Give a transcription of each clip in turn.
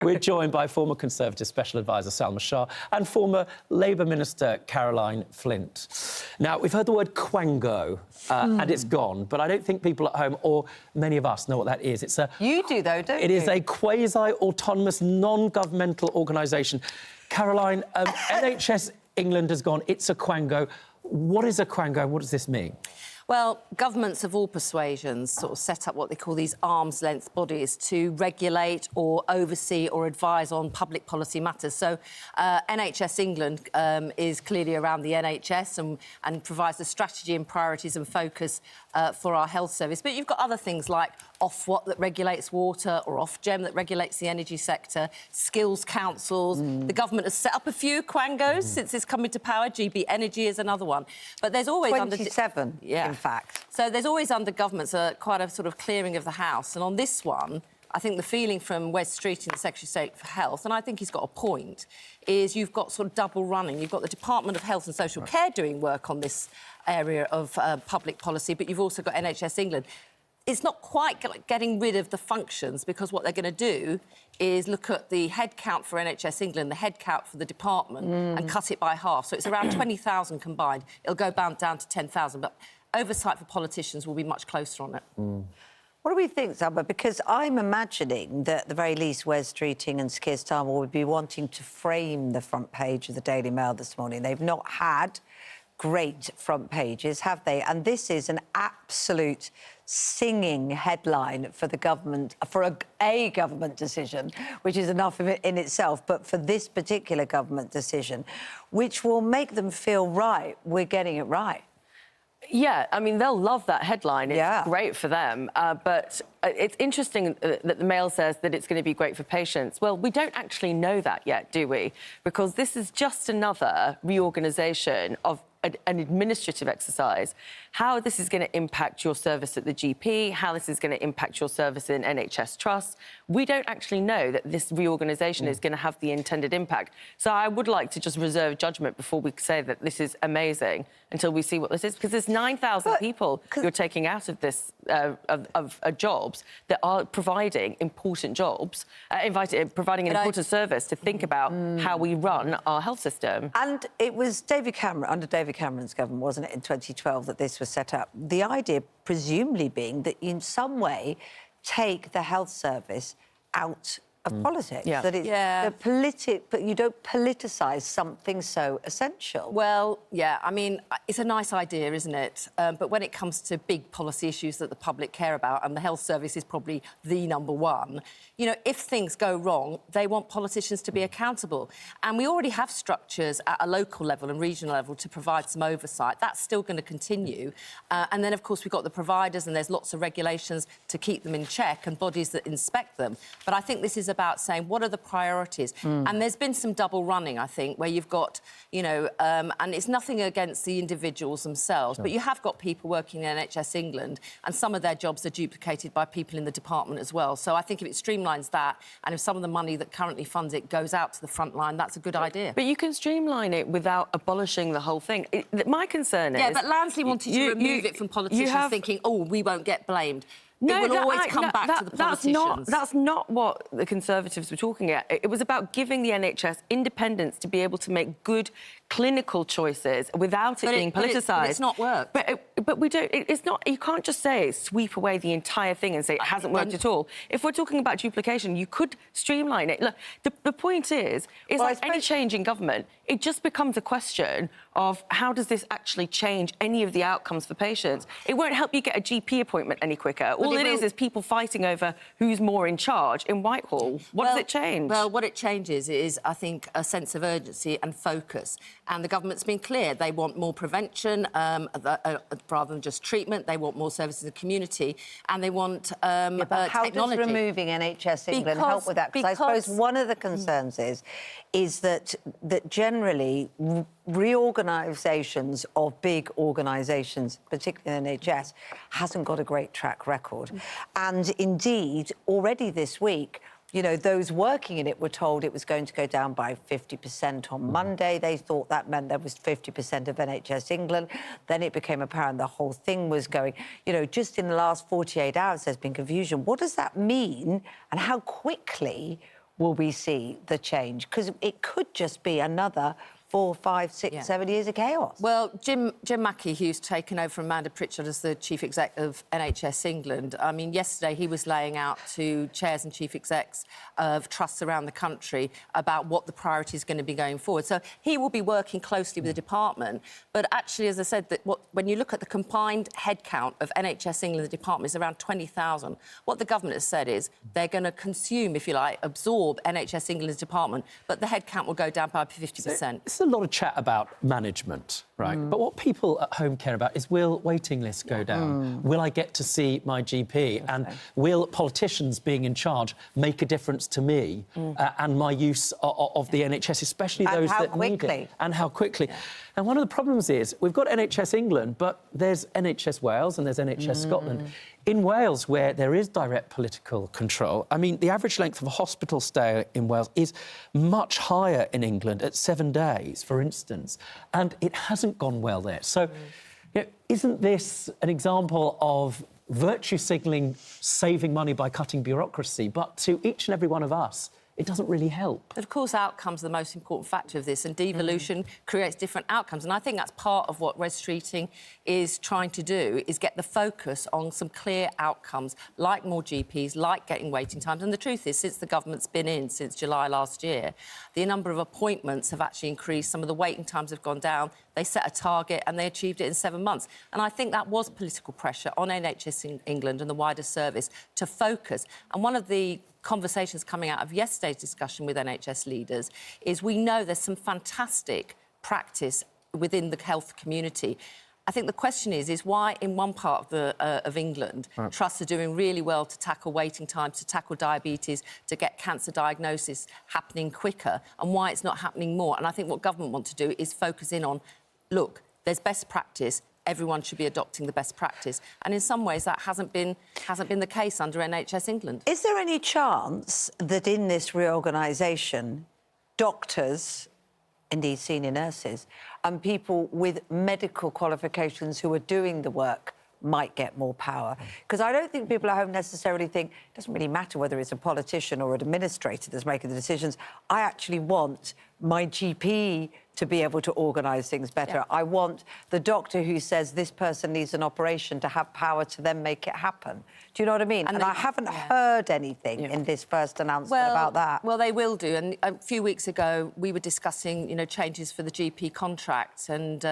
We're joined by former Conservative Special Advisor Salma Shah and former Labour Minister Caroline Flint. Now, we've heard the word quango and it's gone, but I don't think people at home or many of us know what that is. You do, though, don't you? It is a quasi-autonomous, non-governmental organisation. Caroline, NHS England has gone, it's a quango. What is a quango? What does this mean? Well, governments of all persuasions sort of set up what they call these arm's-length bodies to regulate or oversee or advise on public policy matters. So NHS England is clearly around the NHS and provides the strategy and priorities and focus for our health service. But you've got other things like Ofwat that regulates water or Ofgem that regulates the energy sector, skills councils. The government has set up a few quangos since it's come into power. GB Energy is another one. But there's always 27, in fact. So there's always under governments quite a sort of clearing of the house. And on this one, I think the feeling from Wes Streeting, the Secretary of State for Health, and I think he's got a point, is you've got sort of double running. You've got the Department of Health and Social Care doing work on this area of public policy, but you've also got NHS England. It's not quite getting rid of the functions, because what they're going to do is look at the head count for NHS England, the head count for the department, and cut it by half. So it's around 20,000 combined. It'll go down to 10,000, but oversight for politicians will be much closer on it. What do we think, Salma? Because I'm imagining that at the very least Wes Streeting and Keir Starmer would be wanting to frame the front page of the Daily Mail this morning. They've not had great front pages, have they? And this is an absolute singing headline for the government, for a government decision, which is enough of it in itself, but for this particular government decision, which will make them feel, right, we're getting it right. Yeah, I mean, they'll love that headline. It's great for them. But it's interesting that the Mail says that it's going to be great for patients. Well, we don't actually know that yet, do we? Because this is just another reorganisation of an administrative exercise. How this is going to impact your service at the GP, how this is going to impact your service in NHS Trust. We don't actually know that this reorganisation is going to have the intended impact. So I would like to just reserve judgment before we say that this is amazing until we see what this is, because there's 9,000 people you're taking out of this of jobs that are providing important jobs, providing an important service to think about how we run our health system. And it was David Cameron, under David Cameron's government, wasn't it, in 2012 that this was set up? The idea presumably being that in some way take the health service out of politics. Yeah. That it's but you don't politicise something so essential. Well, yeah, I mean, it's a nice idea, isn't it? But when it comes to big policy issues that the public care about, and the health service is probably the number one, you know, if things go wrong, they want politicians to be accountable. And we already have structures at a local level and regional level to provide some oversight. That's still going to continue. And then, of course, we've got the providers, and there's lots of regulations to keep them in check and bodies that inspect them. But I think this is about saying, what are the priorities? And there's been some double running, I think, where you've got, you know, and it's nothing against the individuals themselves, but you have got people working in NHS England, and some of their jobs are duplicated by people in the department as well. So I think if it streamlines that, and if some of the money that currently funds it goes out to the front line, that's a good idea. But you can streamline it without abolishing the whole thing. My concern is... Yeah, but Lansley wanted to remove it from politicians thinking, oh, we won't get blamed. No, it will always come back to the politicians. That's not what the Conservatives were talking about. It was about giving the NHS independence to be able to make good clinical choices without it being politicised. But it's not worked. But we don't... It's not... You can't just say, sweep away the entire thing and say it hasn't worked at all. If we're talking about duplication, you could streamline it. Look, the point is like any change in government, it just becomes a question of how does this actually change any of the outcomes for patients. It won't help you get a GP appointment any quicker. All it is people fighting over who's more in charge in Whitehall. What does it change? Well, what it changes is, I think, a sense of urgency and focus. And the government's been clear. They want more prevention rather than just treatment. They want more services in the community. And they want but how technology. does removing NHS England help with that? Because I suppose one of the concerns is that generally reorganisations of big organisations, particularly the NHS, hasn't got a great track record. And indeed, already this week, you know, those working in it were told it was going to go down by 50% on Monday. They thought that meant there was 50% of NHS England. Then it became apparent the whole thing was going... You know, just in the last 48 hours, there's been confusion. What does that mean, and how quickly will we see the change? Because it could just be another 4, 5, 6, 7 years of chaos. Well, Jim Mackey, who's taken over from Amanda Pritchard as the Chief Exec of NHS England, I mean, yesterday he was laying out to chairs and chief execs of trusts around the country about what the priority is going to be going forward. So he will be working closely with the department. But actually, as I said, when you look at the combined headcount of NHS England, the department is around 20,000. What the government has said is they're going to consume, if you like, absorb NHS England's department, but the headcount will go down by 50%. A lot of chat about management, right? But what people at home care about is, will waiting lists go down? Will I get to see my GP? And will politicians being in charge make a difference to me and my use of the NHS, especially those that need it? And how quickly? Yeah. And one of the problems is we've got NHS England, but there's NHS Wales and there's NHS Scotland. In Wales, where there is direct political control, I mean, the average length of a hospital stay in Wales is much higher in England, at 7 days, for instance, and it hasn't gone well there. So, you know, isn't this an example of virtue signalling saving money by cutting bureaucracy? But to each and every one of us, it doesn't really help. But of course, outcomes are the most important factor of this, and devolution creates different outcomes. And I think that's part of what res treating is trying to do, is get the focus on some clear outcomes, like more GPs, like getting waiting times. And the truth is, since the government's been in, since July last year, the number of appointments have actually increased. Some of the waiting times have gone down. They set a target and they achieved it in 7 months. And I think that was political pressure on NHS England and the wider service to focus. And one of the conversations coming out of yesterday's discussion with NHS leaders is we know there's some fantastic practice within the health community. I think the question is why in one part of England, trusts are doing really well to tackle waiting times, to tackle diabetes, to get cancer diagnosis happening quicker, and why it's not happening more. And I think what government want to do is focus in on, look, there's best practice, everyone should be adopting the best practice. And in some ways, that hasn't been the case under NHS England. Is there any chance that in this reorganisation, doctors, indeed senior nurses, and people with medical qualifications who are doing the work might get more power? Because I don't think people at home necessarily think it doesn't really matter whether it's a politician or an administrator that's making the decisions. I actually want my GP to be able to organise things better. Yeah. I want the doctor who says this person needs an operation to have power to then make it happen. Do you know what I mean? And I haven't heard anything in this first announcement about that. Well, they will do. And a few weeks ago, we were discussing, you know, changes for the GP contract and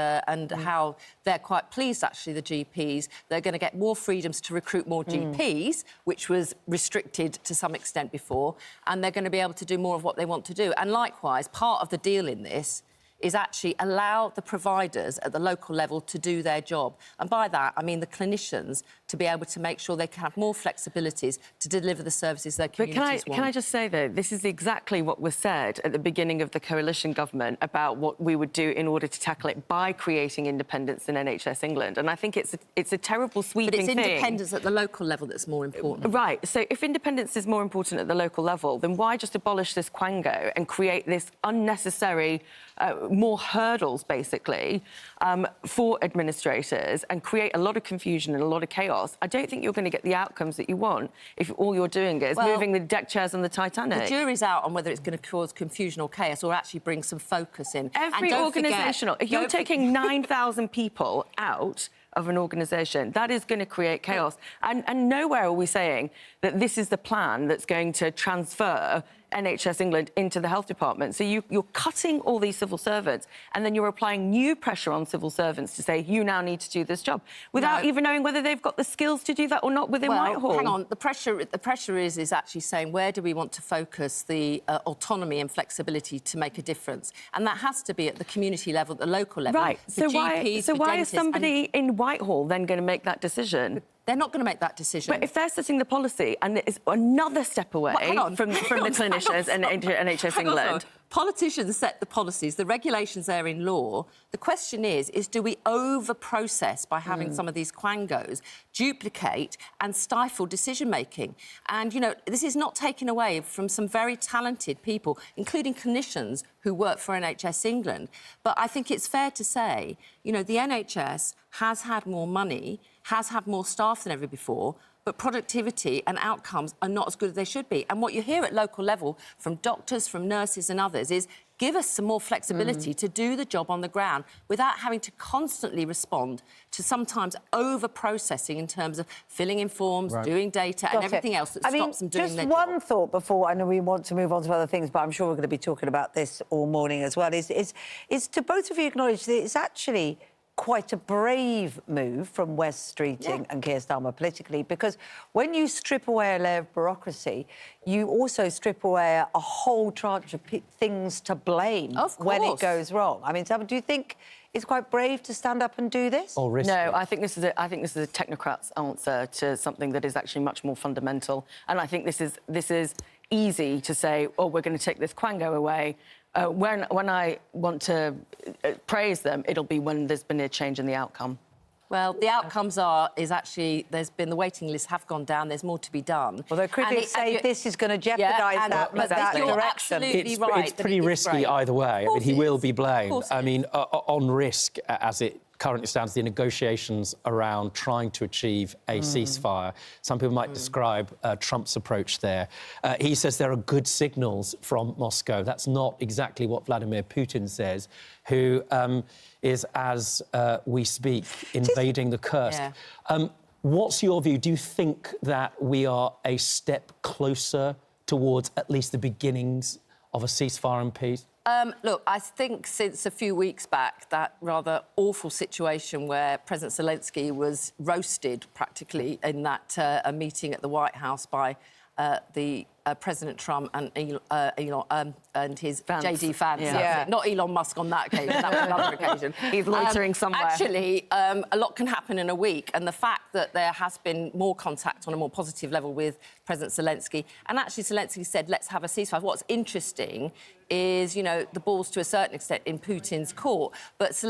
how they're quite pleased, actually, the GPs. They're going to get more freedoms to recruit more GPs, which was restricted to some extent before, and they're going to be able to do more of what they want to do. And likewise, part of the deal in this is actually allow the providers at the local level to do their job. And by that, I mean the clinicians to be able to make sure they can have more flexibilities to deliver the services their communities want. Can I just say, though, this is exactly what was said at the beginning of the coalition government about what we would do in order to tackle it by creating independence in NHS England. And I think it's a terrible sweeping thing. But it's independence at the local level that's more important. Right. So if independence is more important at the local level, then why just abolish this quango and create this unnecessary more hurdles, basically, for administrators and create a lot of confusion and a lot of chaos? I don't think you're going to get the outcomes that you want if all you're doing is moving the deck chairs on the Titanic. The jury's out on whether it's going to cause confusion or chaos or actually bring some focus in. Every organisational... If you're taking 9,000 people out of an organisation, that is going to create chaos. And nowhere are we saying that this is the plan that's going to transfer NHS England into the health department. So you're cutting all these civil servants and then you're applying new pressure on civil servants to say, you now need to do this job, without even knowing whether they've got the skills to do that or not within Whitehall. Hang on. The pressure is actually saying, where do we want to focus the autonomy and flexibility to make a difference? And that has to be at the community level, at the local level. Right. So why is somebody in Whitehall then going to make that decision? They're not going to make that decision. But if they're setting the policy and it's another step away from the clinicians and NHS England... Politicians set the policies, the regulations there in law. The question is do we over-process by having some of these quangos, duplicate and stifle decision-making? And, you know, this is not taken away from some very talented people, including clinicians who work for NHS England. But I think it's fair to say, you know, the NHS has had more money, has had more staff than ever before, but productivity and outcomes are not as good as they should be. And what you hear at local level from doctors, from nurses and others is give us some more flexibility to do the job on the ground without having to constantly respond to sometimes over-processing in terms of filling in forms, doing data and everything else that stops them doing their job. Just one thought before, I know we want to move on to other things, but I'm sure we're going to be talking about this all morning as well, is to both of you acknowledge that it's actually quite a brave move from West Streeting and Keir Starmer politically, because when you strip away a layer of bureaucracy, you also strip away a whole tranche of things to blame when it goes wrong. I mean, do you think it's quite brave to stand up and do this? Or risky? No, I think this is a technocrat's answer to something that is actually much more fundamental. And I think this is easy to say, oh, we're going to take this quango away. When I want to praise them, it'll be when there's been a change in the outcome. Well, the outcomes there's been the waiting lists have gone down. There's more to be done. Although critics say this is going to jeopardise that direction. You're absolutely right. It's pretty risky either way. I mean, he will be blamed. I mean, on risk, as it currently stands, the negotiations around trying to achieve a ceasefire. Some people might describe Trump's approach there. He says there are good signals from Moscow. That's not exactly what Vladimir Putin says, who is, as we speak, invading the Kursk. What's your view? Do you think that we are a step closer towards at least the beginnings of a ceasefire and peace? Look, I think since a few weeks back, that rather awful situation where President Zelensky was roasted practically in that a meeting at the White House by President Trump and Elon and his JD fans. Not Elon Musk on that occasion. That was another occasion. He's loitering somewhere. Actually, a lot can happen in a week, and the fact that there has been more contact on a more positive level with President Zelensky, and actually Zelensky said, let's have a ceasefire. What's interesting is, you know, the ball's to a certain extent in Putin's court, but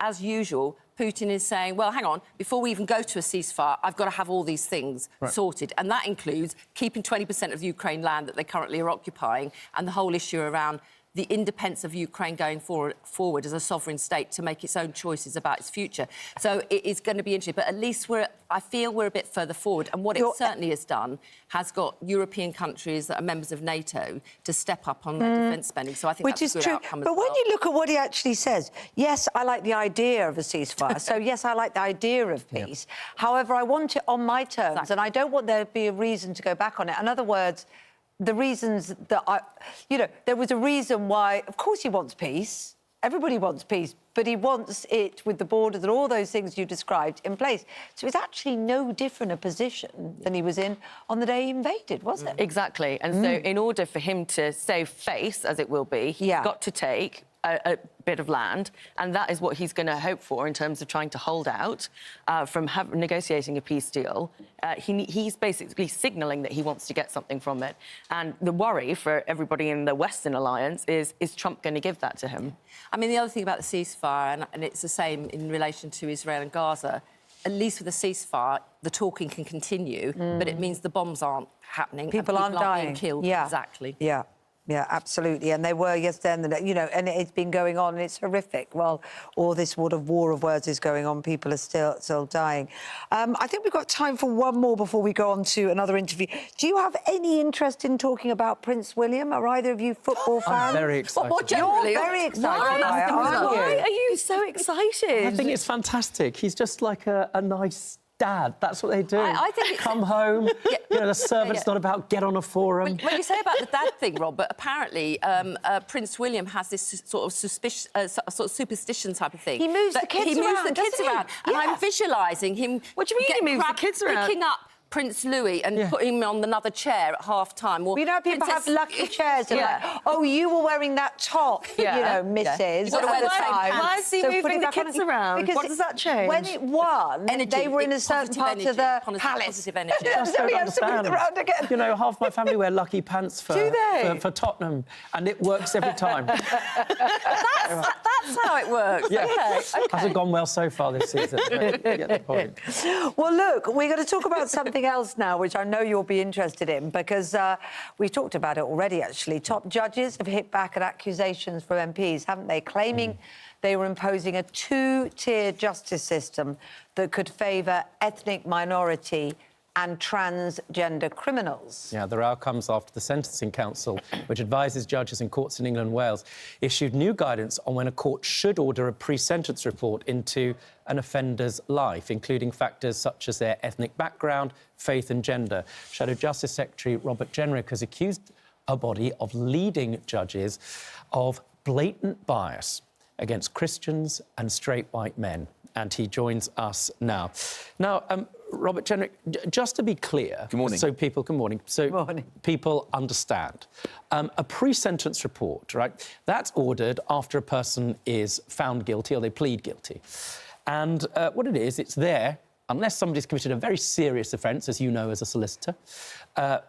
as usual, Putin is saying, well, hang on, before we even go to a ceasefire, I've got to have all these things sorted. And that includes keeping 20% of Ukraine land that they currently are occupying, and the whole issue around the independence of Ukraine going forward as a sovereign state to make its own choices about its future. So it is going to be interesting. But at least I feel we're a bit further forward. And what it certainly has done has got European countries that are members of NATO to step up on their defence spending. So I think that's a good outcome as well. But when you look at what he actually says, yes, I like the idea of a ceasefire. So, yes, I like the idea of peace. However, I want it on my terms, and I don't want there to be a reason to go back on it. In other words, the reasons that there was a reason why, of course, he wants peace. Everybody wants peace, but he wants it with the borders and all those things you described in place. So it's actually no different a position than he was in on the day he invaded, was it? Exactly. And so in order for him to save face, as it will be, he's got to take a bit of land, and that is what he's going to hope for in terms of trying to hold out from negotiating a peace deal. He's basically signalling that he wants to get something from it. And the worry for everybody in the Western alliance is Trump going to give that to him? I mean, the other thing about the ceasefire, and it's the same in relation to Israel and Gaza, at least with the ceasefire, the talking can continue, but it means the bombs aren't happening. People aren't dying. Being killed. Yeah. Exactly. Yeah. Yeah, absolutely. And they were yesterday, and, and it's been going on, and it's horrific. While all this sort of war of words is going on, people are still dying. I think we've got time for one more before we go on to another interview. Do you have any interest in talking about Prince William? Are either of you football fans? I'm very excited. You're very excited. Why are you so excited? I think it's fantastic. He's just like a nice dad. That's what they do. I think come home. The servant's not about get on a forum. When you say about the dad thing, Rob, but apparently Prince William has this sort of superstition type of thing. He moves the kids around. And I'm visualising him. What do you mean he moves the kids around? Picking up Prince Louis and putting him on another chair at half-time. Or people have lucky chairs and oh, you were wearing that top, Mrs. Why is he moving the kids around? Because what does that change? When it won, they were in a certain part of the palace. Positive energy. Just don't understand. Around again. Half my family wear lucky pants for Tottenham, and it works every time. That's how it works. Yeah. Okay. Hasn't gone well so far this season. You get the point. Well, look, we're going to talk about something else now, which I know you'll be interested in, because we've talked about it already, actually. Top judges have hit back at accusations from MPs, haven't they? Claiming they were imposing a two-tier justice system that could favour ethnic minority and transgender criminals. Yeah, the row comes after the Sentencing Council, which advises judges in courts in England and Wales, issued new guidance on when a court should order a pre-sentence report into an offender's life, including factors such as their ethnic background, faith and gender. Shadow Justice Secretary Robert Jenrick has accused a body of leading judges of blatant bias against Christians and straight white men. And he joins us now. Now, Robert Jenrick, just to be clear... Good morning. So people... Good morning. So Good morning. People understand. A pre-sentence report, right, that's ordered after a person is found guilty or they plead guilty. And what it is, it's there unless somebody's committed a very serious offence, as you know as a solicitor,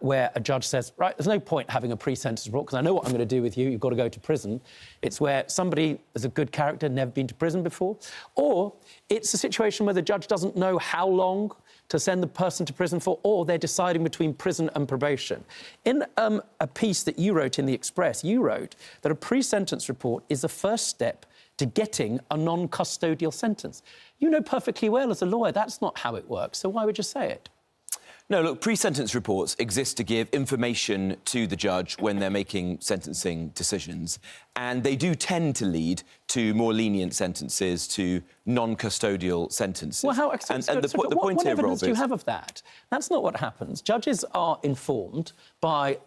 where a judge says, right, there's no point having a pre-sentence report because I know what I'm going to do with you, you've got to go to prison. It's where somebody is a good character, never been to prison before, or it's a situation where the judge doesn't know how long to send the person to prison for, or they're deciding between prison and probation. In a piece that you wrote in The Express, you wrote that a pre-sentence report is the first step to getting a non-custodial sentence. You know perfectly well as a lawyer that's not how it works, so why would you say it? No, look, pre-sentence reports exist to give information to the judge when they're making sentencing decisions, and they do tend to lead to more lenient sentences, to non-custodial sentences. Well, how... the point what here, evidence Rob, do you have of that? That's not what happens. Judges are informed by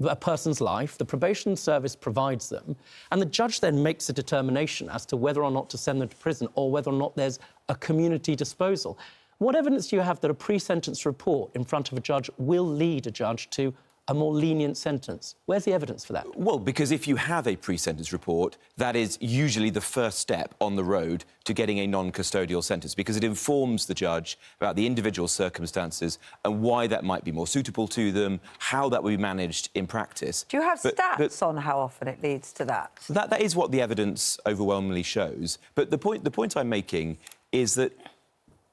a person's life, the probation service provides them, and the judge then makes a determination as to whether or not to send them to prison or whether or not there's a community disposal. What evidence do you have that a pre-sentence report in front of a judge will lead a judge to a more lenient sentence? Where's the evidence for that? Well, because if you have a pre-sentence report, that is usually the first step on the road to getting a non-custodial sentence, because it informs the judge about the individual circumstances and why that might be more suitable to them, how that will be managed in practice. Do you have stats on how often it leads to that? That is what the evidence overwhelmingly shows. But the point I'm making is that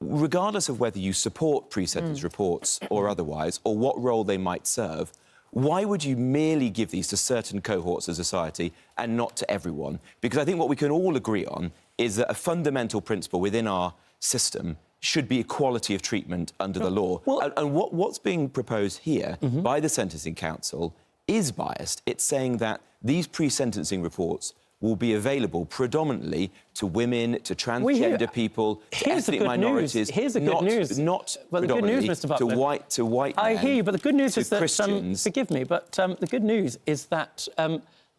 regardless of whether you support pre-sentence reports or otherwise, or what role they might serve, why would you merely give these to certain cohorts of society and not to everyone? Because I think what we can all agree on is that a fundamental principle within our system should be equality of treatment under the law. Well, and what's being proposed here by the Sentencing Council is biased. It's saying that these pre-sentencing reports will be available predominantly to women, to transgender people, to ethnic minorities. Here's the good news. Not well, the good news, predominantly Mr. Butler, to white men, I hear you, but the good news to is that... Christians. forgive me, but the good news is that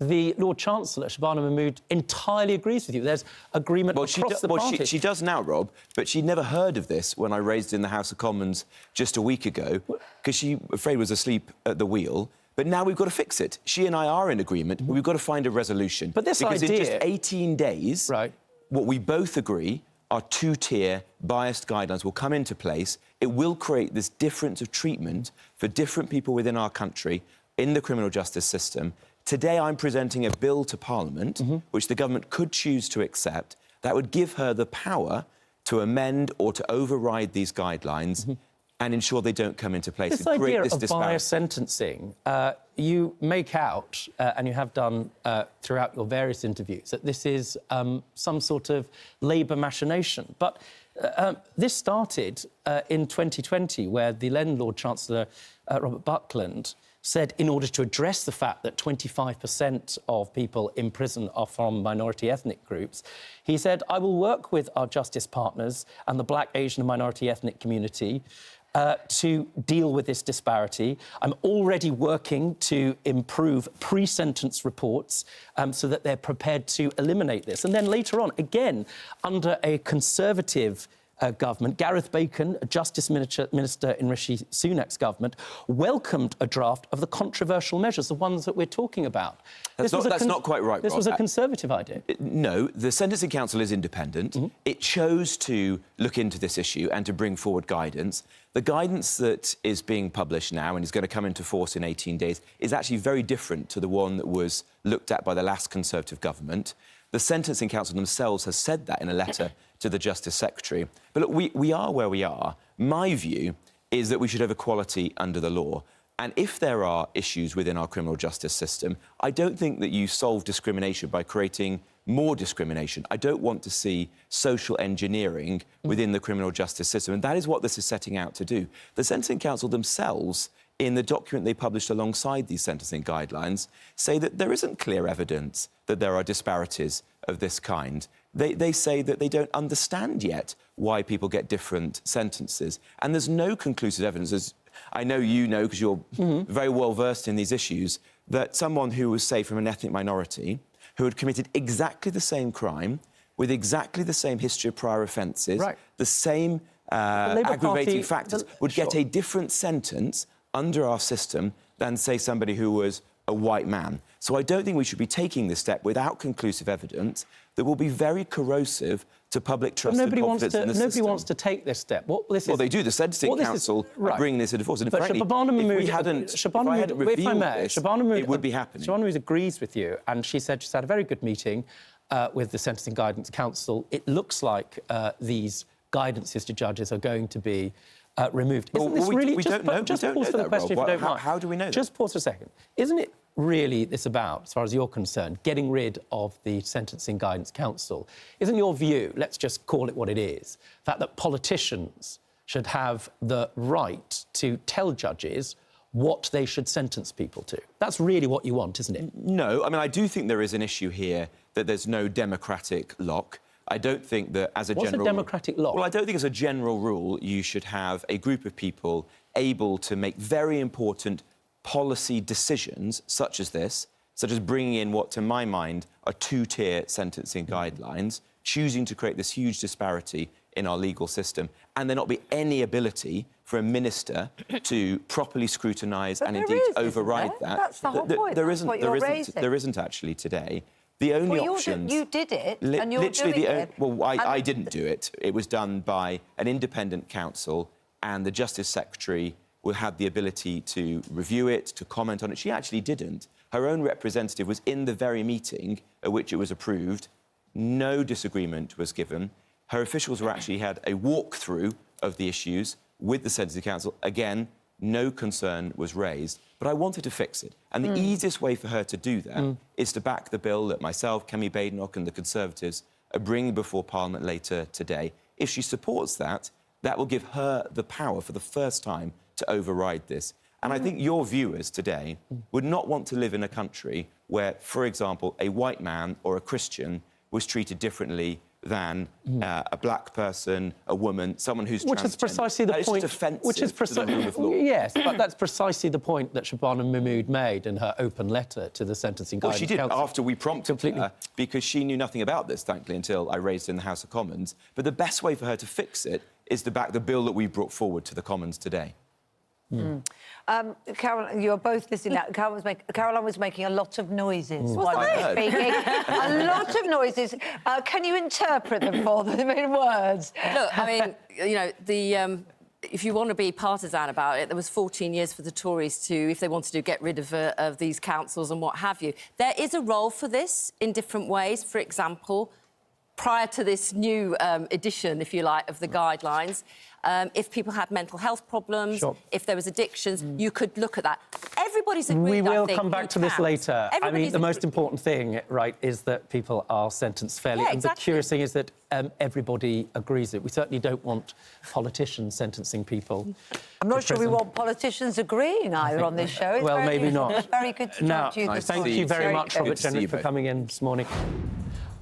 the Lord Chancellor, Shabana Mahmood, entirely agrees with you. There's agreement across the party. She does now, Rob, but she'd never heard of this when I raised it in the House of Commons just a week ago, because she, afraid, was asleep at the wheel. But now we've got to fix it. She and I are in agreement, but we've got to find a resolution. But this because idea... in just 18 days, right, what we both agree are two-tier biased guidelines will come into place. It will create this difference of treatment for different people within our country in the criminal justice system. Today, I'm presenting a bill to Parliament, which the government could choose to accept, that would give her the power to amend or to override these guidelines and ensure they don't come into place. This idea of bias sentencing, you make out, and you have done throughout your various interviews, that this is some sort of Labour machination. But this started in 2020, where the then Lord Chancellor, Robert Buckland, said in order to address the fact that 25% of people in prison are from minority ethnic groups, he said, I will work with our justice partners and the Black, Asian and minority ethnic community to deal with this disparity. I'm already working to improve pre-sentence reports so that they're prepared to eliminate this. And then later on, again, under a Conservative government, Gareth Bacon, a Justice Minister in Rishi Sunak's government, welcomed a draft of the controversial measures, the ones that we're talking about. That's not quite right, This Rob. was a Conservative idea. No, the Sentencing Council is independent. It chose to look into this issue and to bring forward guidance. The guidance that is being published now and is going to come into force in 18 days is actually very different to the one that was looked at by the last Conservative government. The Sentencing Council themselves has said that in a letter to the Justice Secretary. But look, we are where we are. My view is that we should have equality under the law. And if there are issues within our criminal justice system, I don't think that you solve discrimination by creating more discrimination. I don't want to see social engineering within the criminal justice system, and that is what this is setting out to do. The Sentencing Council themselves, in the document they published alongside these sentencing guidelines, say that there isn't clear evidence that there are disparities of this kind. They say that they don't understand yet why people get different sentences, and there's no conclusive evidence, as I know you know because you're very well versed in these issues, that someone who was, say, from an ethnic minority, who had committed exactly the same crime, with exactly the same history of prior offences, the same aggravating factors, would get a different sentence under our system than, say, somebody who was a white man. So I don't think we should be taking this step without conclusive evidence that will be very corrosive to public trust and confidence in the system. Nobody wants to take this step. Well, they do. The Sentencing Council are bringing this into force. And but frankly, Shabana Mahmood, if I hadn't revealed this, it would be happening. Shabana Mahmood agrees with you, and she said she's had a very good meeting with the Sentencing Guidance Council. It looks like these guidances to judges are going to be removed. Isn't this really... We don't know. Just pause for the question, if you don't mind. How do we know that? Just pause for a second. Isn't it really this about, as far as you're concerned, getting rid of the Sentencing Guidance Council? Isn't your view, let's just call it what it is, that politicians should have the right to tell judges what they should sentence people to? That's really what you want, isn't it? No, I mean, I do think there is an issue here that there's no democratic lock. I don't think that as a general... What's a democratic lock? Well, I don't think as a general rule you should have a group of people able to make very important policy decisions such as this, such as bringing in what, to my mind, are two-tier sentencing guidelines, choosing to create this huge disparity in our legal system, and there not be any ability for a minister to properly scrutinise and indeed override that. That's the whole point. There isn't actually today. The only options... You did it, and you're doing it. Well, I didn't do it. It was done by an independent council, and the Justice Secretary will have the ability to review it, to comment on it. She actually didn't. Her own representative was in the very meeting at which it was approved. No disagreement was given. Her officials were actually had a walkthrough of the issues with the Sentencing Council. Again, no concern was raised. But I wanted to fix it. And the easiest way for her to do that is to back the bill that myself, Kemi Badenoch and the Conservatives are bringing before Parliament later today. If she supports that, that will give her the power for the first time to override this. And I think your viewers today would not want to live in a country where, for example, a white man or a Christian was treated differently than a black person, a woman, someone who's transgender. Which is precisely the point. Which is to the rule of law. Yes, but that's precisely the point that Shabana Mahmood made in her open letter to the Sentencing Guidance Council. Well, she did after we prompted her, because she knew nothing about this, thankfully, until I raised it in the House of Commons. But the best way for her to fix it is to back the bill that we brought forward to the Commons today. Caroline, you're both listening now. Caroline was making a lot of noises while you were speaking. A lot of noises. Can you interpret them for them in words? Look, I mean, you know, if you want to be partisan about it, there was 14 years for the Tories to, if they wanted to get rid of these councils and what have you. There is a role for this in different ways. For example, prior to this new edition, if you like, of the guidelines, if people had mental health problems, if there was addictions, you could look at that. Everybody's agreed, We will come back to this later. I mean, the most important thing, right, is that people are sentenced fairly. Yeah, and exactly. the curious thing is that everybody agrees it. We certainly don't want politicians sentencing people. I'm not sure we want politicians agreeing either on this show. Well, maybe not. It's very good to talk to you this morning. Thank you very much, Robert Jenrick, for coming in this morning.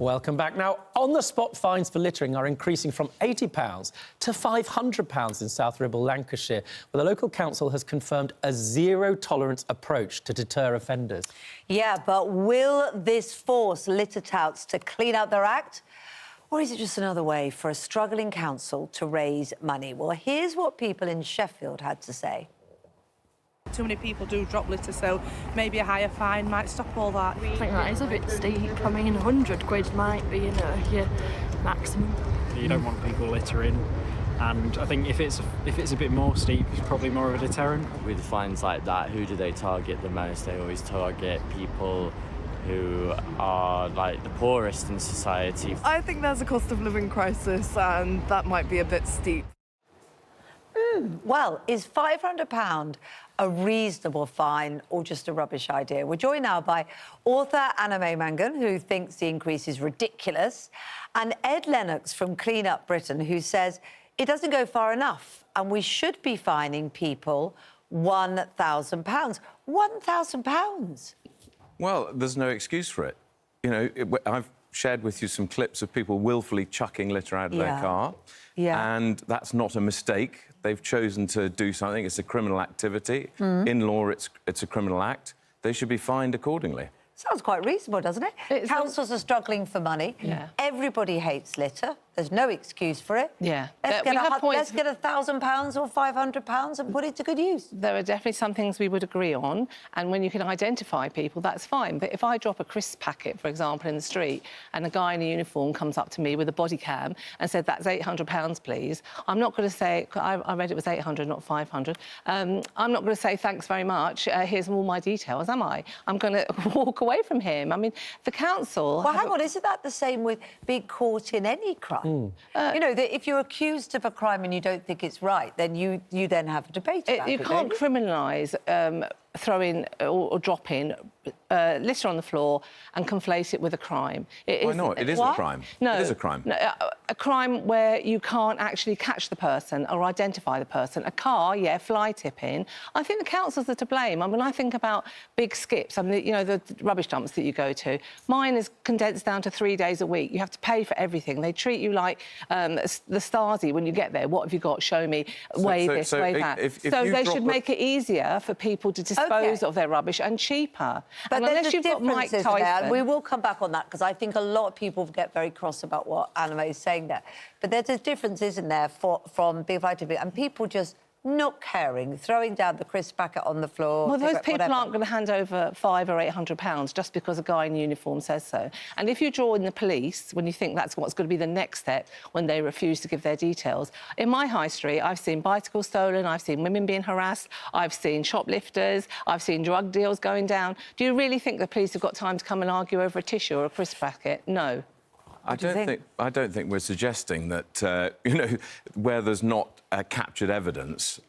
Welcome back. Now, on-the-spot fines for littering are increasing from £80 to £500 in South Ribble, Lancashire, where the local council has confirmed a zero-tolerance approach to deter offenders. Yeah, but will this force litter touts to clean up their act? Or is it just another way for a struggling council to raise money? Well, here's what people in Sheffield had to say. Too many people do drop litter, so maybe a higher fine might stop all that. I think that is a bit steep. I mean, 100 quid might be, you know, your maximum. You don't want people littering, and I think if it's a bit more steep, it's probably more of a deterrent. With fines like that, who do they target the most? They always target people who are, like, the poorest in society. I think there's a cost of living crisis, and that might be a bit steep. Well, is £500 a reasonable fine or just a rubbish idea? We're joined now by author Anna May Mangan, who thinks the increase is ridiculous, and Ed Lennox from Clean Up Britain, who says it doesn't go far enough and we should be fining people £1,000. £1,000? Well, there's no excuse for it. You know, I've shared with you some clips of people willfully chucking litter out of their car. Yeah. And that's not a mistake. They've chosen to do something. It's a criminal activity. In law, it's a criminal act. They should be fined accordingly. Sounds quite reasonable, doesn't it? Councils are struggling for money. Yeah. Everybody hates litter. There's no excuse for it. Yeah. Let's get £1,000 or £500 and put it to good use. There are definitely some things we would agree on, and when you can identify people, that's fine. But if I drop a crisp packet, for example, in the street, and a guy in a uniform comes up to me with a body cam and said, "That's £800, please," I'm not going to say, I read it was 800, not 500. I'm not going to say, "Thanks very much, here's all my details," am I? I'm going to walk away from him. I mean, the council... Well, hang on, isn't that the same with being caught in any crime? You know, that if you're accused of a crime and you don't think it's right, then you then have a debate about it. You can't criminalise throwing or dropping litter on the floor and conflate it with a crime. Why not? It is a crime. No. It is a crime. No, a crime where you can't actually catch the person or identify the person. A car, yeah, fly tipping. I think the councils are to blame. I mean, I think about big skips, I mean, you know, the rubbish dumps that you go to. Mine is condensed down to 3 days a week. You have to pay for everything. They treat you like the Stasi when you get there. What have you got? Show me. Weigh this, weigh that. So they should make it easier for people to dispose of their rubbish and cheaper. But and unless you've got Mike Tyson... We will come back on that, because I think a lot of people get very cross about what Anna May is saying there. But there's a difference, isn't there, from being Vladimir and people just not caring, throwing down the crisp packet on the floor. Well, those people whatever. aren't going to hand over £500 or £800 just because a guy in uniform says so. And if you draw in the police, when you think that's what's going to be the next step when they refuse to give their details, in my high street, I've seen bicycles stolen, I've seen women being harassed, I've seen shoplifters, I've seen drug deals going down. Do you really think the police have got time to come and argue over a tissue or a crisp packet? No. I don't think we're suggesting that, you know, where there's not captured evidence,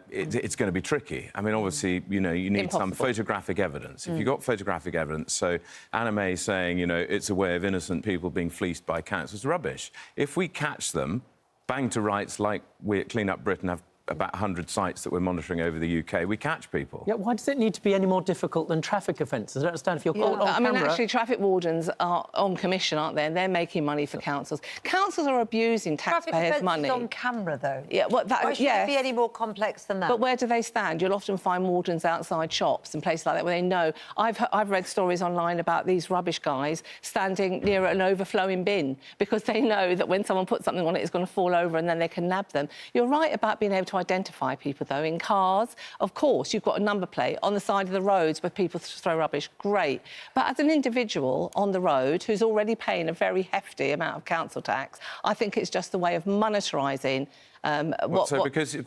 it's going to be tricky. I mean, obviously, you know, you need some photographic evidence. If you've got photographic evidence, so Anna May saying, you know, it's a way of innocent people being fleeced by councils, rubbish. If we catch them, bang to rights like we at Clean Up Britain have about 100 sites that we're monitoring over the UK, we catch people. Yeah, why does it need to be any more difficult than traffic offences? I don't understand if you're caught on camera... I mean, actually, traffic wardens are on commission, aren't they? And they're making money for councils. Councils are abusing taxpayers' money. Traffic offences on camera, though. Yeah, well, why should it be any more complex than that? But where do they stand? You'll often find wardens outside shops and places like that where they know... I've read stories online about these rubbish guys standing near an overflowing bin because they know that when someone puts something on it, it's going to fall over and then they can nab them. You're right about being able to identify people, though. In cars, of course, you've got a number plate on the side of the roads where people throw rubbish. Great. But as an individual on the road who's already paying a very hefty amount of council tax, I think it's just a way of monetarising...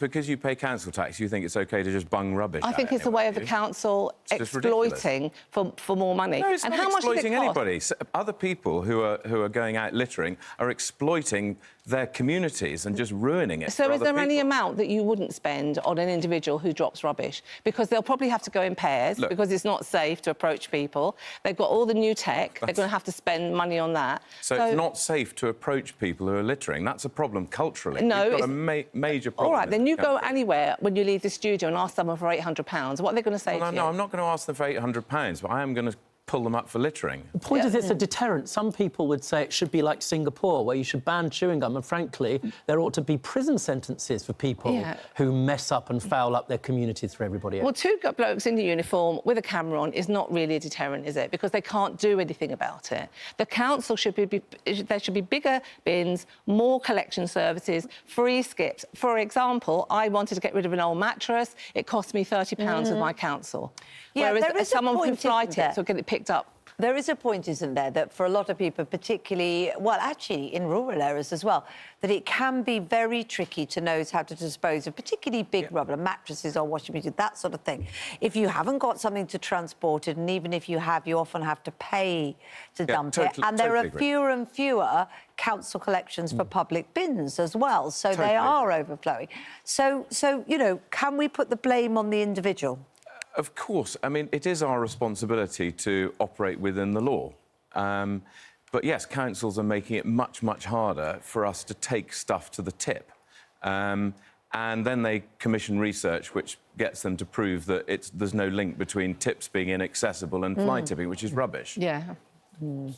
because you pay council tax, you think it's OK to just bung rubbish? I think it's a way of the council exploiting for more money. No, it's and not how exploiting much does it anybody. Other people who are going out littering are exploiting their communities and just ruining it. So is there any amount that you wouldn't spend on an individual who drops rubbish? Because they'll probably have to go in pairs because it's not safe to approach people. They've got all the new tech. They're going to have to spend money on that. So it's not safe to approach people who are littering. That's a problem culturally. No, it's got a major problem. All right, then you go anywhere when you leave the studio and ask someone for £800. What are they going to say to you? No, I'm not going to ask them for £800, but I am going to pull them up for littering. The point is it's a deterrent. Some people would say it should be like Singapore, where you should ban chewing gum, and frankly, there ought to be prison sentences for people who mess up and foul up their communities for everybody else. Well, two blokes in the uniform with a camera on is not really a deterrent, is it? Because they can't do anything about it. The council should be... There should be bigger bins, more collection services, free skips. For example, I wanted to get rid of an old mattress. It cost me £30 with my council. Yeah, whereas someone can fly tips or get it picked up There is a point, isn't there, that for a lot of people, particularly, well, actually in rural areas as well, that it can be very tricky to know how to dispose of particularly big rubber, mattresses or washing machines, that sort of thing. If you haven't got something to transport it, and even if you have, you often have to pay to dump it. And there are fewer and fewer council collections for public bins as well, so they are overflowing. So, you know, can we put the blame on the individual? Of course. I mean, it is our responsibility to operate within the law. But yes, councils are making it much, much harder for us to take stuff to the tip. And then they commission research which gets them to prove that there's no link between tips being inaccessible and fly tipping, which is rubbish. Yeah.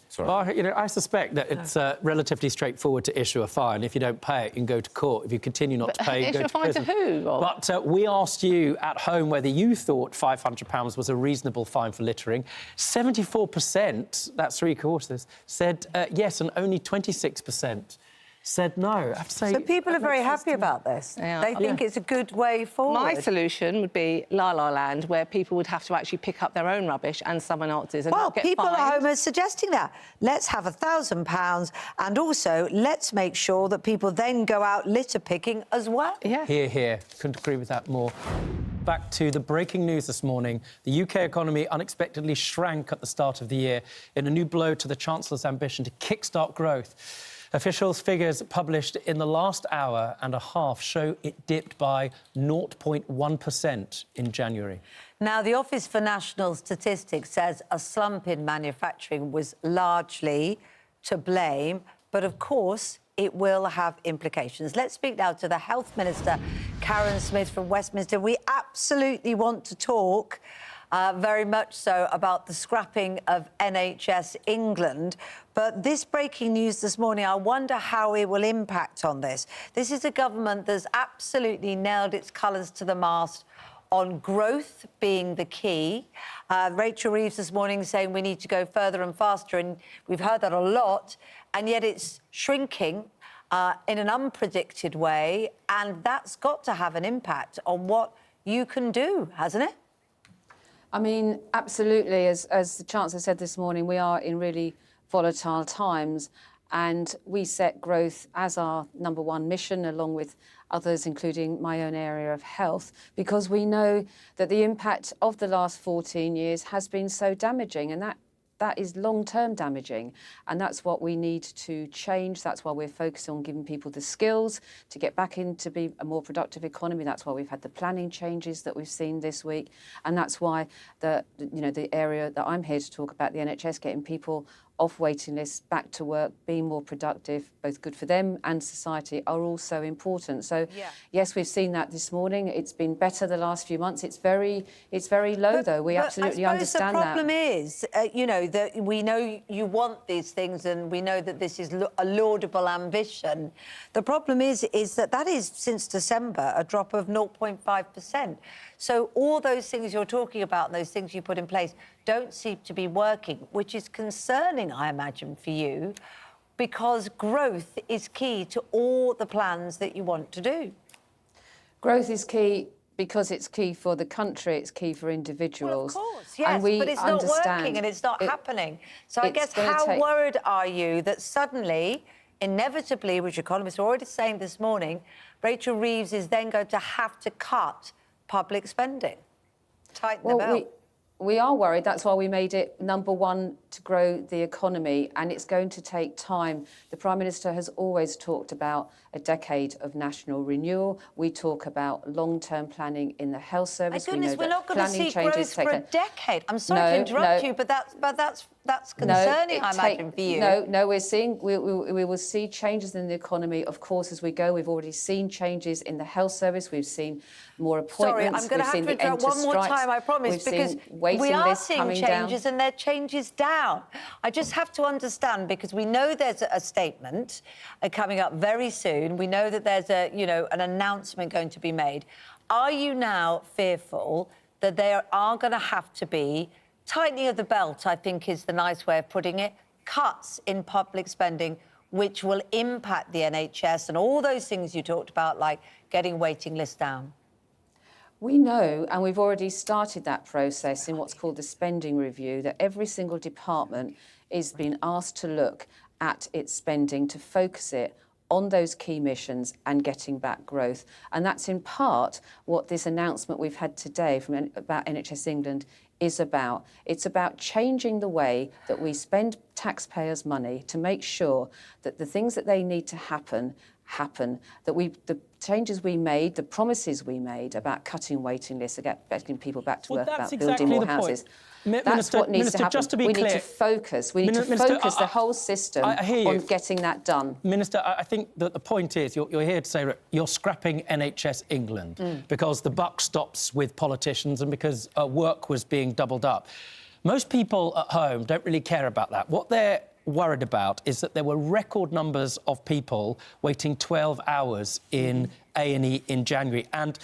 Sorry. Well, you know, I suspect that it's relatively straightforward to issue a fine. If you don't pay it, you can go to court. If you continue not to pay, you go to prison. Issue a fine to who? Or... But we asked you at home whether you thought £500 was a reasonable fine for littering. 74%, that's three-quarters, said yes, and only 26% said no. I have to say, so people are very happy about this. Yeah. They think it's a good way forward. My solution would be La La Land, where people would have to actually pick up their own rubbish and someone else's. And well, not get people fined. at home are suggesting that. Let's have £1,000 and also let's make sure that people then go out litter picking as well. Yeah. Hear, hear. Couldn't agree with that more. Back to the breaking news this morning. The UK economy unexpectedly shrank at the start of the year in a new blow to the Chancellor's ambition to kickstart growth. Officials' figures published in the last hour and a half show it dipped by 0.1% in January. Now, the Office for National Statistics says a slump in manufacturing was largely to blame, but of course it will have implications. Let's speak now to the Health Minister, Karin Smyth from Westminster. We absolutely want to talk very much so about the scrapping of NHS England. But this breaking news this morning, I wonder how it will impact on this. This is a government that's absolutely nailed its colours to the mast on growth being the key. Rachel Reeves this morning saying we need to go further and faster, and we've heard that a lot, and yet it's shrinking in an unpredicted way, and that's got to have an impact on what you can do, hasn't it? I mean, absolutely. As the Chancellor said this morning, we are in really volatile times, and we set growth as our number one mission, along with others, including my own area of health, because we know that the impact of the last 14 years has been so damaging, and that is long-term damaging, and that's what we need to change. That's why we're focused on giving people the skills to get back into be a more productive economy. That's why we've had the planning changes that we've seen this week, and that's why the area that I'm here to talk about, the NHS, getting people off waiting lists, back to work, being more productive, both good for them and society, are also important. So, yes, we've seen that this morning. It's been better the last few months. It's very low, though. We absolutely understand that. The problem is, you know, that we know you want these things, and we know that this is a laudable ambition. The problem is that is, since December, a drop of 0.5%. So all those things you're talking about, and those things you put in place, don't seem to be working, which is concerning, I imagine, for you, because growth is key to all the plans that you want to do. Growth is key because it's key for the country, it's key for individuals. Well, of course, yes, but it's not working and it's not happening. So I guess how worried are you that suddenly, inevitably, which economists are already saying this morning, Rachel Reeves is then going to have to cut public spending, tighten the belt? We are worried. That's why we made it number one to grow the economy, and it's going to take time. The Prime Minister has always talked about a decade of national renewal. We talk about long-term planning in the health service. My goodness, we're not going to see growth for a decade. I'm sorry to interrupt you, but that's concerning, I imagine, for you. No, we will see changes in the economy, of course, as we go. We've already seen changes in the health service. We've seen more appointments. Sorry, I'm going to have to interrupt one more time, I promise, because we are seeing changes and they're changes down. I just have to understand, because we know there's a statement coming up very soon. We know that there's an announcement going to be made. Are you now fearful that there are going to have to be tightening of the belt, I think is the nice way of putting it, cuts in public spending, which will impact the NHS and all those things you talked about, like getting waiting lists down? We know, and we've already started that process in what's called the spending review, that every single department is being asked to look at its spending to focus it on those key missions and getting back growth. And that's in part what this announcement we've had today about NHS England is about. It's about changing the way that we spend taxpayers' money to make sure that the things that they need to happen, that the changes we made, the promises we made about cutting waiting lists, getting people back to work, about building more houses. That's what needs to happen. Just to be we clear, need to focus. We need to focus the whole system on getting that done. Minister, I think that the point is you're here to say you're scrapping NHS England because the buck stops with politicians and because work was being doubled up. Most people at home don't really care about that. What they're worried about is that there were record numbers of people waiting 12 hours in A&E in January, and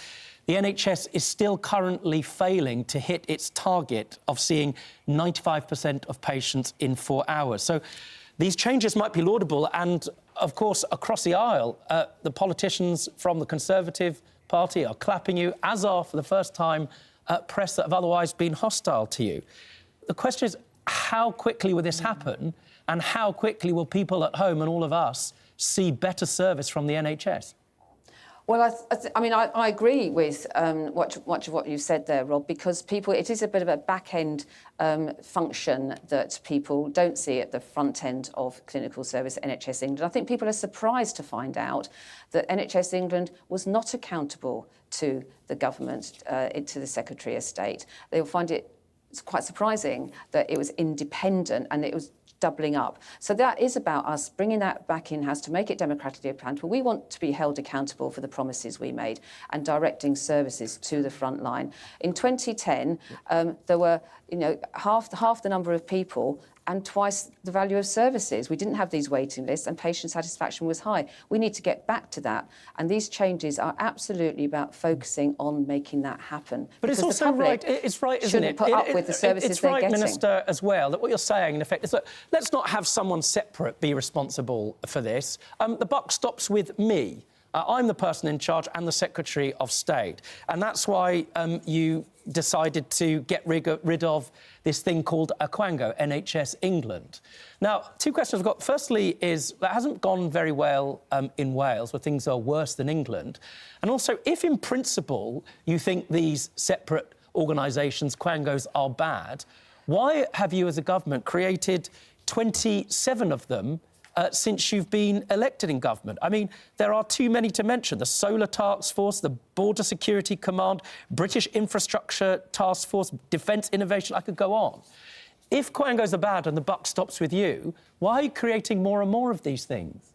the NHS is still currently failing to hit its target of seeing 95% of patients in 4 hours. So these changes might be laudable, and, of course, across the aisle, the politicians from the Conservative Party are clapping you, as are, for the first time, press that have otherwise been hostile to you. The question is, how quickly will this happen, and how quickly will people at home and all of us see better service from the NHS? Well, I agree with much of what you said there, Rob, because it is a bit of a back-end function that people don't see at the front end of clinical service at NHS England. I think people are surprised to find out that NHS England was not accountable to the government, to the Secretary of State. They'll find it's quite surprising that it was independent and it was doubling up. So that is about us bringing that back in-house to make it democratically accountable. We want to be held accountable for the promises we made and directing services to the front line. In 2010, there were half the number of people and twice the value of services. We didn't have these waiting lists and patient satisfaction was high. We need to get back to that. And these changes are absolutely about focusing on making that happen. But it's also right, it's right, isn't it? Put up with the services they're getting. It's right, Minister, as well, that what you're saying, in effect, is that let's not have someone separate be responsible for this. The buck stops with me. I'm the person in charge and the Secretary of State. And that's why you decided to get rid of this thing called a Quango, NHS England. Now, two questions I've got. Firstly is, that hasn't gone very well in Wales, where things are worse than England. And also, if in principle you think these separate organisations, Quangos, are bad, why have you as a government created 27 of them since you've been elected in government? I mean, there are too many to mention. The Solar Task Force, the Border Security Command, British Infrastructure Task Force, Defence Innovation, I could go on. If Quangos are bad and the buck stops with you, why are you creating more and more of these things?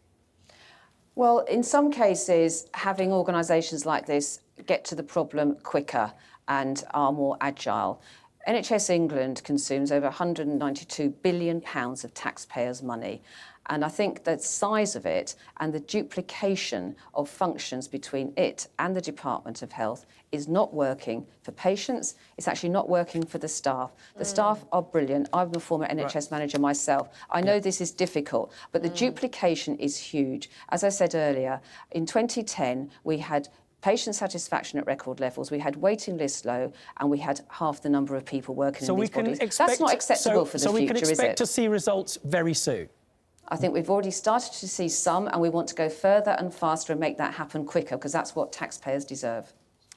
Well, in some cases, having organisations like this get to the problem quicker and are more agile. NHS England consumes over £192 billion of taxpayers' money. And I think the size of it and the duplication of functions between it and the Department of Health is not working for patients. It's actually not working for the staff. The staff are brilliant. I'm a former NHS manager myself. I know this is difficult, but the duplication is huge. As I said earlier, in 2010, we had patient satisfaction at record levels, we had waiting lists low, and we had half the number of people working in these bodies. That's not acceptable for the future, is it? So we can expect to see results very soon? I think we've already started to see some, and we want to go further and faster and make that happen quicker, because that's what taxpayers deserve.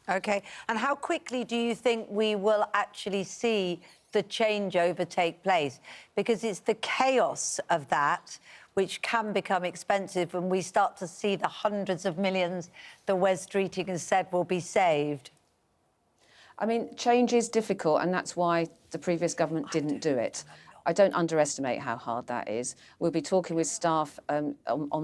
OK. And how quickly do you think we will actually see the changeover take place? Because it's the chaos of that which can become expensive when we start to see the hundreds of millions that Wes Streeting has said will be saved. I mean, change is difficult, and that's why the previous government didn't do it. I don't underestimate how hard that is. We'll be talking with staff on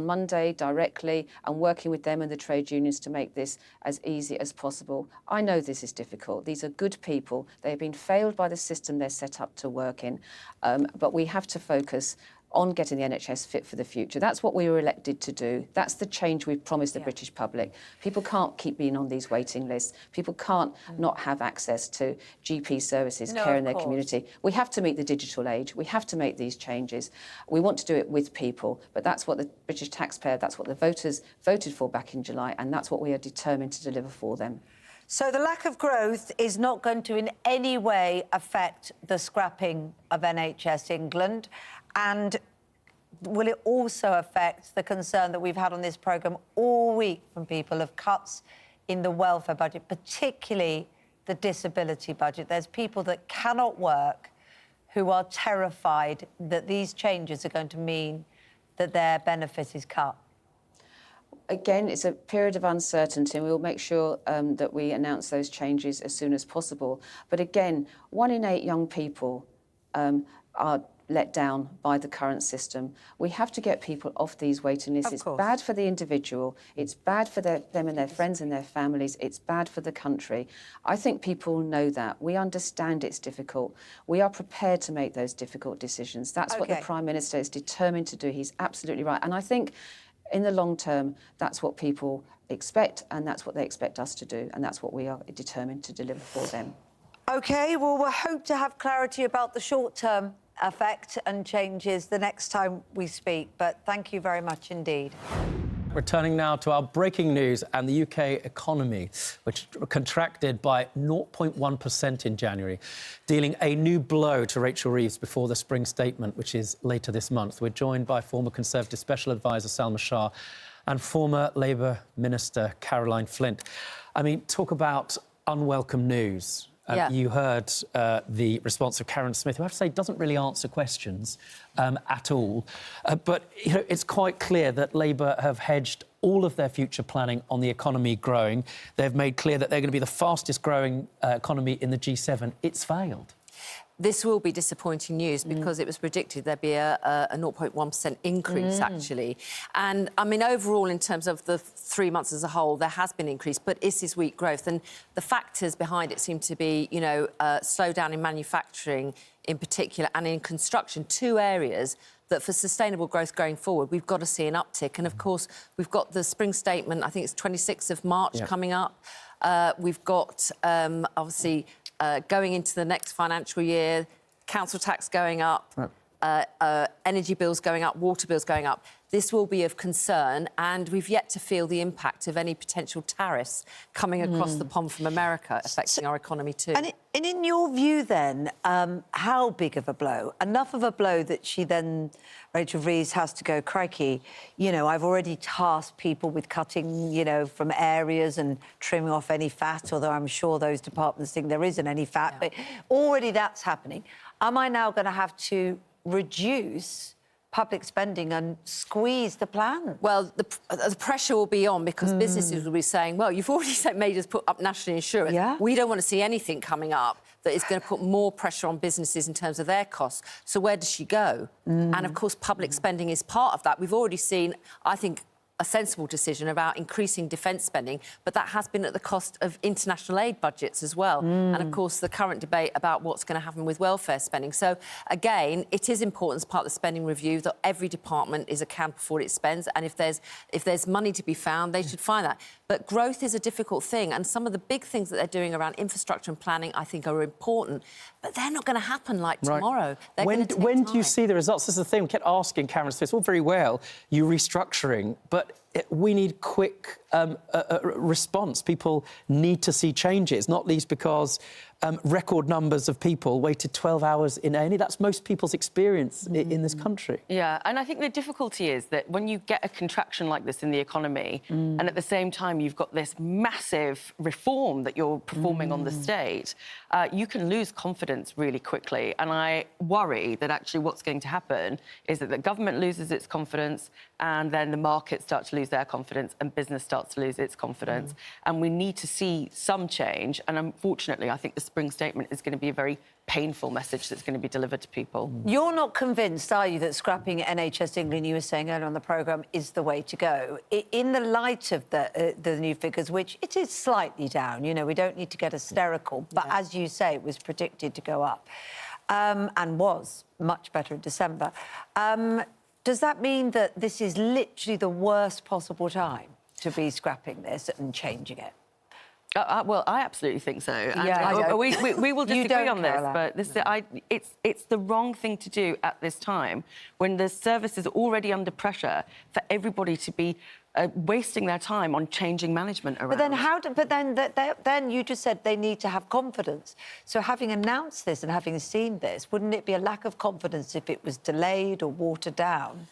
Monday directly and working with them and the trade unions to make this as easy as possible. I know this is difficult. These are good people. They have been failed by the system they're set up to work in. But we have to focus on getting the NHS fit for the future. That's what we were elected to do. That's the change we've promised the British public. People can't keep being on these waiting lists. People can't not have access to GP services, care in their community. We have to meet the digital age. We have to make these changes. We want to do it with people, but that's what the British taxpayer, that's what the voters voted for back in July, and that's what we are determined to deliver for them. So the lack of growth is not going to in any way affect the scrapping of NHS England, and will it also affect the concern that we've had on this programme all week from people of cuts in the welfare budget, particularly the disability budget? There's people that cannot work who are terrified that these changes are going to mean that their benefit is cut. Again, it's a period of uncertainty, and we'll make sure that we announce those changes as soon as possible. But again, 1 in 8 young people are let down by the current system. We have to get people off these waiting lists. It's bad for the individual, it's bad for them and their friends and their families, it's bad for the country. I think people know that. We understand it's difficult. We are prepared to make those difficult decisions. That's what the Prime Minister is determined to do. He's absolutely right. And I think in the long term, that's what people expect, and that's what they expect us to do, and that's what we are determined to deliver for them. OK, well, we'll hope to have clarity about the short-term effect and changes the next time we speak, but thank you very much indeed. Returning now to our breaking news and the UK economy, which contracted by 0.1% in January, dealing a new blow to Rachel Reeves before the spring statement, which is later this month. We're joined by former Conservative Special Advisor Salma Shah and former Labour Minister Caroline Flint. I mean, talk about unwelcome news. You heard the response of Karin Smyth, who I have to say doesn't really answer questions at all. But you know, it's quite clear that Labour have hedged all of their future planning on the economy growing. They've made clear that they're going to be the fastest growing economy in the G7. It's failed. This will be disappointing news because it was predicted there'd be a 0.1% increase, actually. And, I mean, overall, in terms of the 3 months as a whole, there has been increase, but is this weak growth? And the factors behind it seem to be, you know, slowdown in manufacturing in particular and in construction, 2 areas that for sustainable growth going forward, we've got to see an uptick. And, of course, we've got the spring statement, I think it's 26th of March coming up. We've got, obviously, going into the next financial year, council tax going up, energy bills going up, water bills going up. This will be of concern, and we've yet to feel the impact of any potential tariffs coming across the pond from America, affecting our economy too. And in your view, then, how big of a blow? Enough of a blow that she then, Rachel Reeves, has to go, crikey, you know, I've already tasked people with cutting, you know, from areas and trimming off any fat, although I'm sure those departments think there isn't any fat, but already that's happening. Am I now going to have to reduce public spending and squeeze the plan? Well, the pressure will be on because businesses will be saying, well, you've already made us put up national insurance. We don't want to see anything coming up that is going to put more pressure on businesses in terms of their costs. So where does she go? And, of course, public spending is part of that. We've already seen, I think, a sensible decision about increasing defence spending, but that has been at the cost of international aid budgets as well. And, of course, the current debate about what's going to happen with welfare spending. So, again, it is important as part of the spending review that every department is accountable for what it spends, and if there's money to be found, they should find that. But growth is a difficult thing, and some of the big things that they're doing around infrastructure and planning, I think, are important, but they're not going to happen like tomorrow. When do you see the results? This is the thing. We kept asking Karin Smyth, all very well, you restructuring, but we need quick response. People need to see changes, not least because record numbers of people waited 12 hours in A&E. That's most people's experience in this country. Yeah, and I think the difficulty is that when you get a contraction like this in the economy and at the same time you've got this massive reform that you're performing on the state, you can lose confidence really quickly. And I worry that actually what's going to happen is that the government loses its confidence and then the markets start to lose their confidence and business starts to lose its confidence. And we need to see some change. And unfortunately, I think the spring statement is going to be a very painful message that's going to be delivered to people. You're not convinced, are you, that scrapping NHS England, you were saying earlier on the programme, is the way to go? In the light of the new figures, which it is slightly down, you know, we don't need to get hysterical, but as you say, it was predicted to go up and was much better in December. Does that mean that this is literally the worst possible time to be scrapping this and changing it? Well, I absolutely think so. And Yeah, we will You disagree don't, on this, Caroline. but it's the wrong thing to do at this time when the service is already under pressure for everybody to be wasting their time on changing management around. But then you just said they need to have confidence. So having announced this and having seen this, wouldn't it be a lack of confidence if it was delayed or watered down?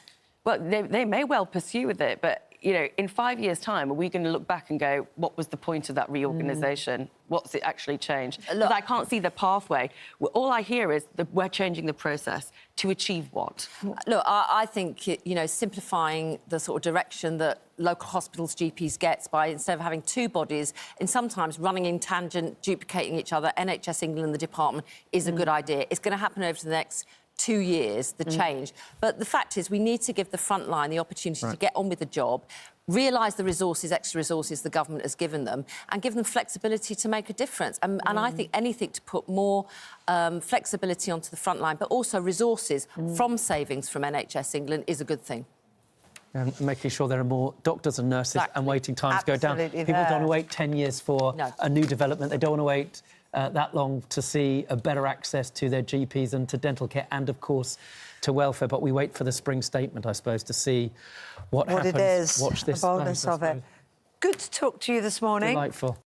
Well, they may well pursue with it, but, you know, in 5 years' time, are we going to look back and go, what was the point of that reorganisation? What's it actually changed? Because I can't see the pathway. All I hear is that we're changing the process to achieve what? Look, I think, you know, simplifying the sort of direction that local hospitals, GPs gets by, instead of having two bodies and sometimes running in tangent, duplicating each other, NHS England, the department, is a good idea. It's going to happen over the next 2 years, the change. But the fact is we need to give the front line the opportunity to get on with the job, realise the resources, extra resources the government has given them, and give them flexibility to make a difference. And I think anything to put more flexibility onto the front line, but also resources from savings from NHS England is a good thing. And making sure there are more doctors and nurses and waiting times go down. People don't want to wait 10 years for a new development. They don't want to wait that long to see a better access to their GPs and to dental care and, of course, to welfare. But we wait for the spring statement, I suppose, to see what happens. It is. Watch this The boldness of it. Good to talk to you this morning. Delightful.